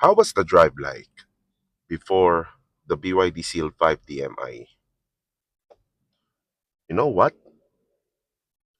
How was the drive like before the BYD Seal 5 DMI? You know what?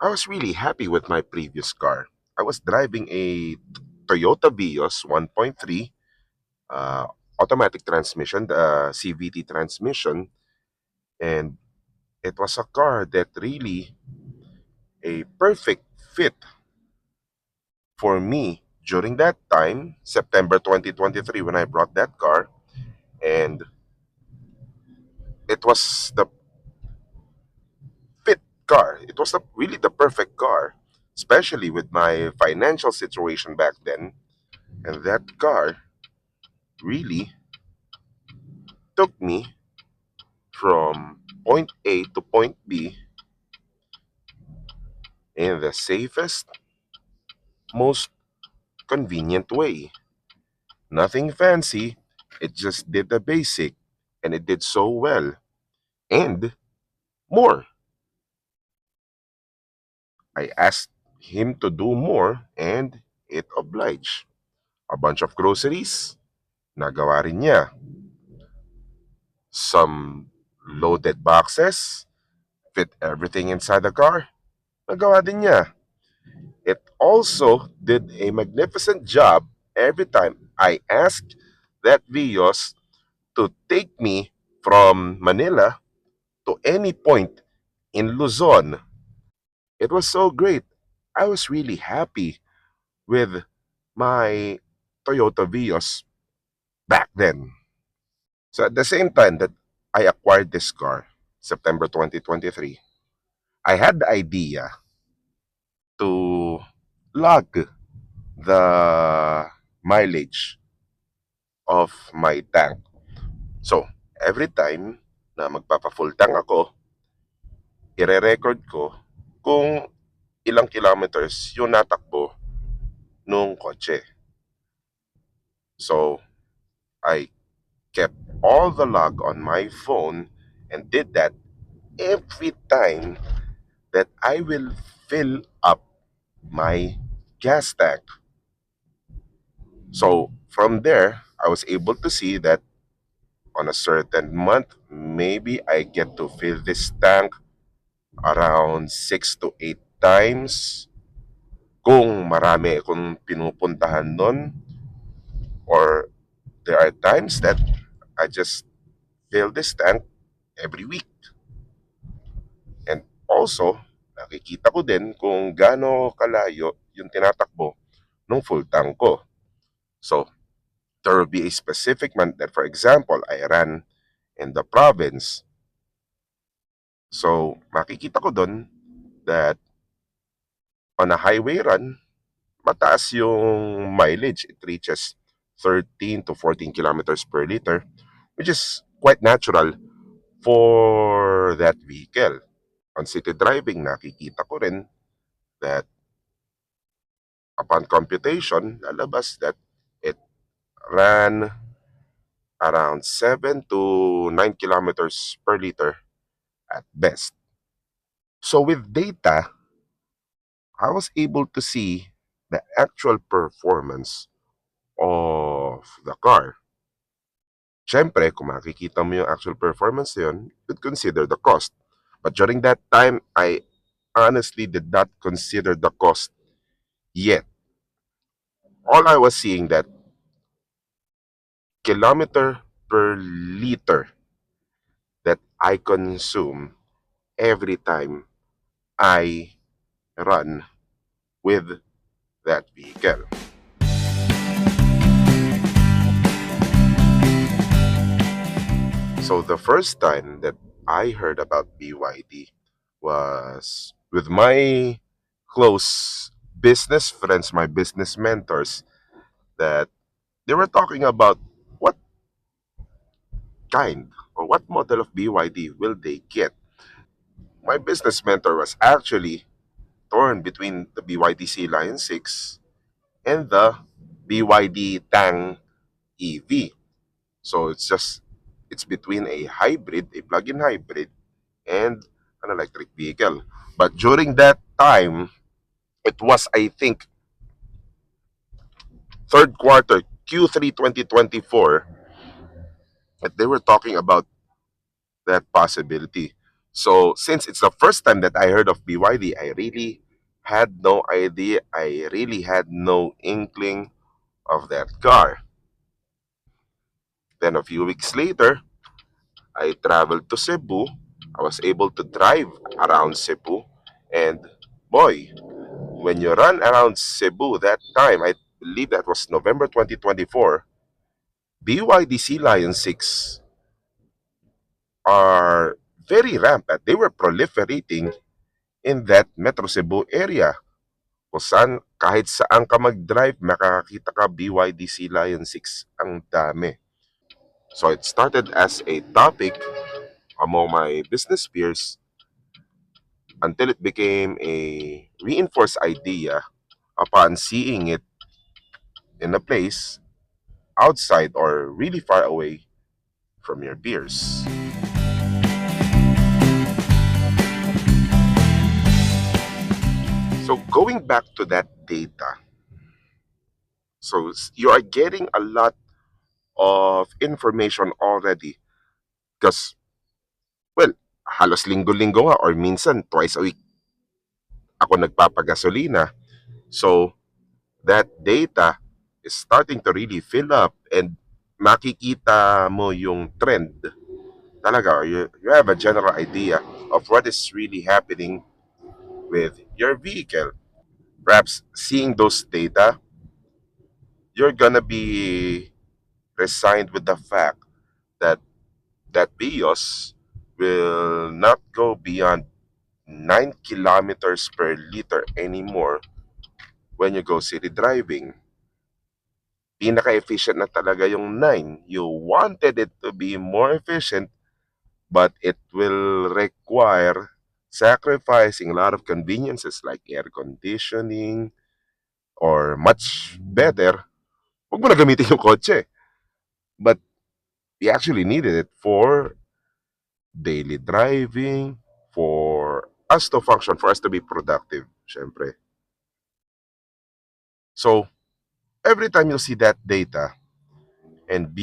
I was really happy with my previous car. I was driving a Toyota Vios 1.3 uh, automatic transmission, the CVT transmission, and it was a car that really a perfect fit for me during that time, September 2023, when I brought that car, and it was the fit car. It was really the perfect car, especially with my financial situation back then. And that car really took me from point A to point B in the safest, most convenient way. Nothing fancy, it just did the basic, and it did so well. And more. I asked him to do more, and it obliged. A bunch of groceries, nagawa rin niya. Some loaded boxes, fit everything inside the car, nagawa din niya. It also did a magnificent job every time I asked that Vios to take me from Manila to any point in Luzon. It was so great. I was really happy with my Toyota Vios back then. So at the same time that I acquired this car, September 2023, I had the idea to log the mileage of my tank. So, every time na magpapa-full tank ako, ire-record ko kung ilang kilometers yung natakbo nung kotse. So, I kept all the log on my phone and did that every time that I will fill up my gas tank. So, from there, I was able to see that on a certain month, maybe I get to fill this tank around 6 to 8 times. Kung marami akong pinupuntahan nun, or there are times that I just fill this tank every week. And also, nakikita ko din kung gaano kalayo yung tinatakbo ng full tank ko. So, there will be a specific month that, for example, I ran in the province. So, makikita ko doon that on a highway run, mataas yung mileage. It reaches 13 to 14 kilometers per liter, which is quite natural for that vehicle. On city driving, nakikita ko rin that upon computation, lalabas that it ran around 7 to 9 kilometers per liter at best. So with data, I was able to see the actual performance of the car. Siyempre, kung makikita mo yung actual performance na yun, you could consider the cost. But during that time, I honestly did not consider the cost yet. All I was seeing that kilometer per liter that I consume every time I run with that vehicle. So the first time that I heard about BYD was with my close business friends, my business mentors, that they were talking about what kind or what model of BYD will they get. My business mentor was actually torn between the BYD Sea Lion 6 and the BYD Tang EV. So it's between a hybrid, a plug-in hybrid, and an electric vehicle. But during that time, it was, I think, third quarter Q3 2024 that they were talking about that possibility. So since it's the first time that I heard of BYD, I really had no idea. I really had no inkling of that car. Then a few weeks later, I traveled to Cebu. I was able to drive around Cebu. And boy, when you run around Cebu that time, I believe that was November 2024, BYD Sea Lion 6 are very rampant. They were proliferating in that Metro Cebu area. Kung saan, kahit saan ka mag-drive, makakakita ka BYD Sea Lion 6. Ang dami. So it started as a topic among my business peers until it became a reinforced idea upon seeing it in a place outside or really far away from your peers. So going back to that data, so you are getting a lot of information already because, well, halos linggo-linggo nga or minsan twice a week ako nagpapagasolina. So that data is starting to really fill up and makikita mo yung trend talaga. You have a general idea of what is really happening with your vehicle. Perhaps seeing those data, you're gonna be resigned with the fact that that BIOS will not go beyond 9 kilometers per liter anymore when you go city driving. Pinaka-efficient na talaga yung 9. You wanted it to be more efficient, but it will require sacrificing a lot of conveniences like air conditioning or much better, huwag mo na gamitin yung kotse. But we actually needed it for daily driving, for us to function, for us to be productive, syempre. So, every time you see that data and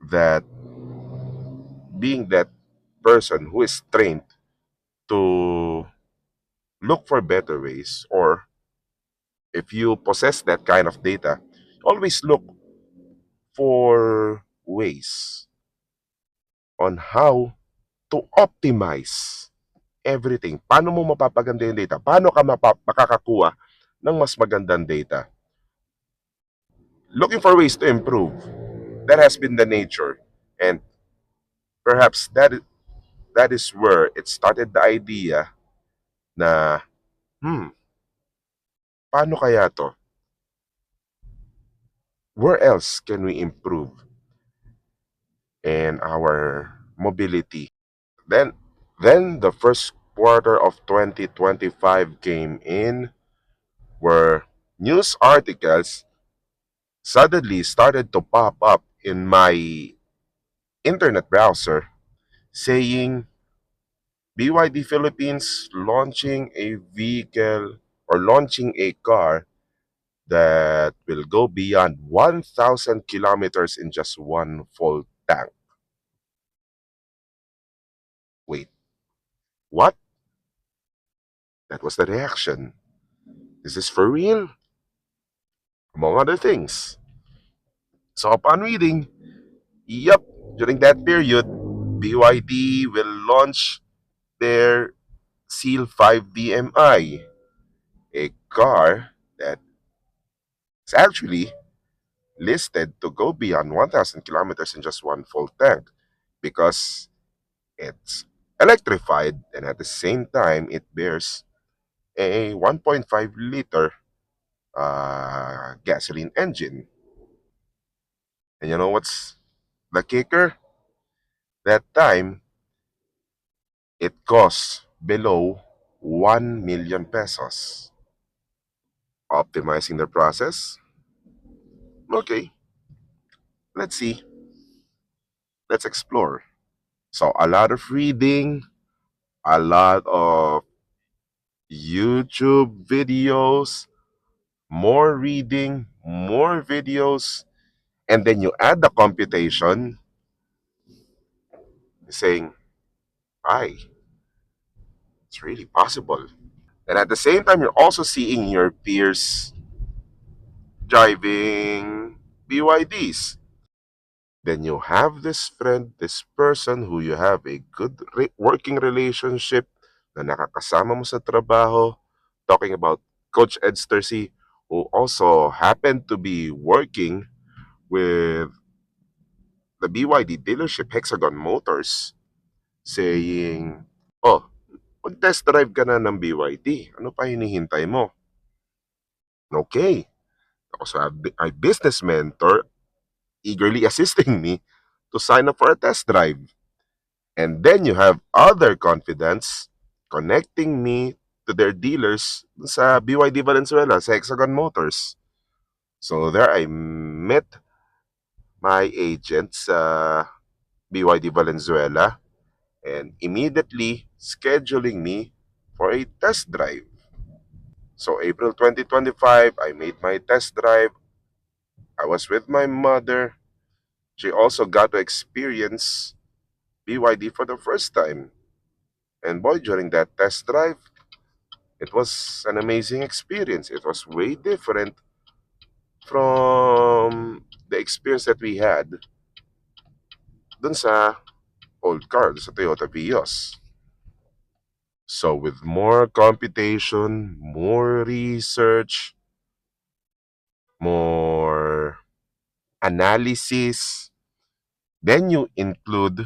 that being that person who is trained to look for better ways, or if you possess that kind of data, always look for ways on how to optimize everything. Paano mo mapapaganda yung data? Paano ka makakakuha ng mas magandang data? Looking for ways to improve. That has been the nature. And perhaps that is where it started the idea na, paano kaya to? Where else can we improve in our mobility? Then, then the first quarter of 2025 came in where news articles suddenly started to pop up in my internet browser saying BYD Philippines launching a vehicle or launching a car that will go beyond 1,000 kilometers in just one full tank. Wait, what? That was the reaction. Is this for real? Among other things. So upon reading, yep, during that period, BYD will launch their Seal 5 DMI, a car that is actually listed to go beyond 1,000 kilometers in just one full tank because it's electrified and at the same time it bears a 1.5 liter gasoline engine. And you know what's the kicker? That time, it costs below 1 million pesos. Optimizing the process? Okay, let's see. Let's explore. So, a lot of reading, a lot of YouTube videos, more reading, more videos, and then you add the computation saying, "Ay, it's really possible." And at the same time, you're also seeing your peers driving BYDs. Then you have this friend, this person who you have a good working relationship na nakakasama mo sa trabaho, talking about Coach Ed Stersey, who also happened to be working with the BYD dealership Hexagon Motors, saying, "Oh, mag-test drive ka na ng BYD. Ano pa hinihintay mo?" Okay. Also, a business mentor eagerly assisting me to sign up for a test drive. And then you have other confidants connecting me to their dealers sa BYD Valenzuela, sa Hexagon Motors. So there I met my agent sa BYD Valenzuela and immediately scheduling me for a test drive. So April 2025, I made my test drive. I was with my mother. She also got to experience BYD for the first time. And boy, during that test drive, it was an amazing experience. It was way different from the experience that we had dun sa old car, dun sa Toyota Vios. So with more computation, more research, more analysis, then you include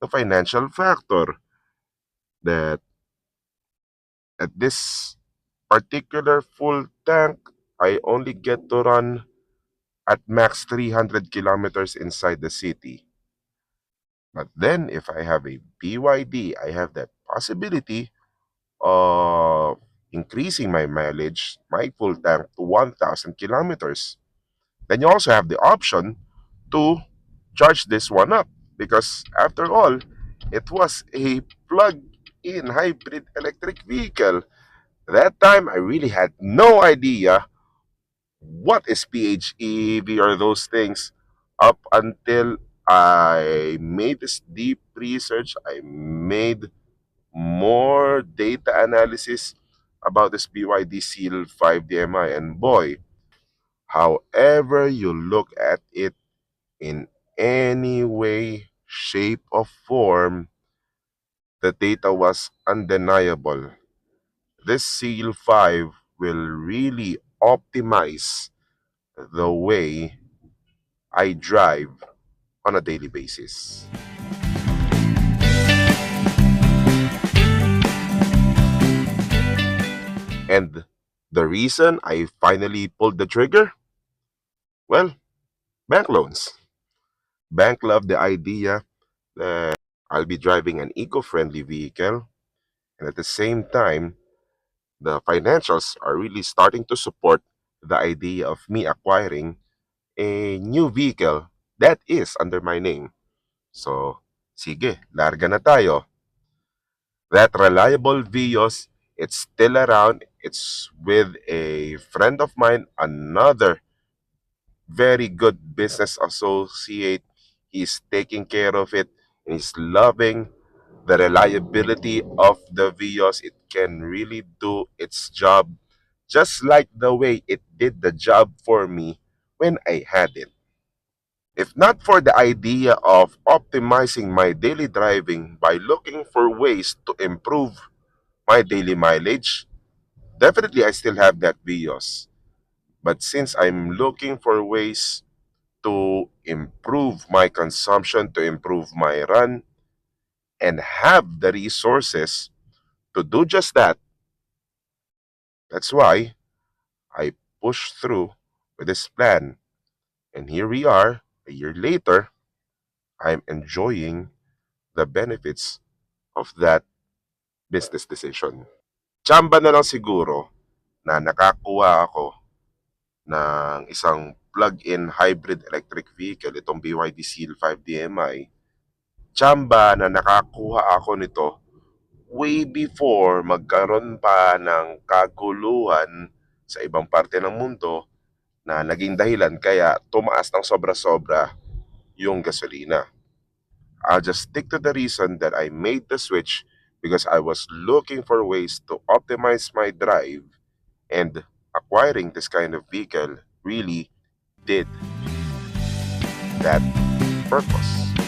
the financial factor that at this particular full tank, I only get to run at max 300 kilometers inside the city. But then, if I have a BYD, I have that possibility of increasing my mileage, my full tank to 1,000 kilometers. Then you also have the option to charge this one up because, after all, it was a plug-in hybrid electric vehicle. That time, I really had no idea what is PHEV or those things up until I made this deep research. I made more data analysis about this BYD Seal 5 DMI. And boy, however you look at it in any way, shape, or form, the data was undeniable. This Seal 5 will really optimize the way I drive on a daily basis. And the reason I finally pulled the trigger? Well, bank loans. Bank loved the idea that I'll be driving an eco-friendly vehicle, and at the same time, the financials are really starting to support the idea of me acquiring a new vehicle that is under my name. So, sige, larga na tayo. That reliable Vios, it's still around. It's with a friend of mine, another very good business associate. He's taking care of it and he's loving the reliability of the Vios. It can really do its job just like the way it did the job for me when I had it. If not for the idea of optimizing my daily driving by looking for ways to improve my daily mileage, definitely I still have that Vios. But since I'm looking for ways to improve my consumption, to improve my run, and have the resources to do just that, that's why I push through with this plan. And here we are, a year later, I'm enjoying the benefits of that business decision. Tsamba na lang siguro na nakakuha ako ng isang plug-in hybrid electric vehicle, itong BYD Seal 5 DMI. Tsamba na nakakuha ako nito way before magkaroon pa ng kaguluhan sa ibang parte ng mundo na naging dahilan kaya tumaas ng sobra-sobra yung gasolina. I'll just stick to the reason that I made the switch because I was looking for ways to optimize my drive, and acquiring this kind of vehicle really did that purpose.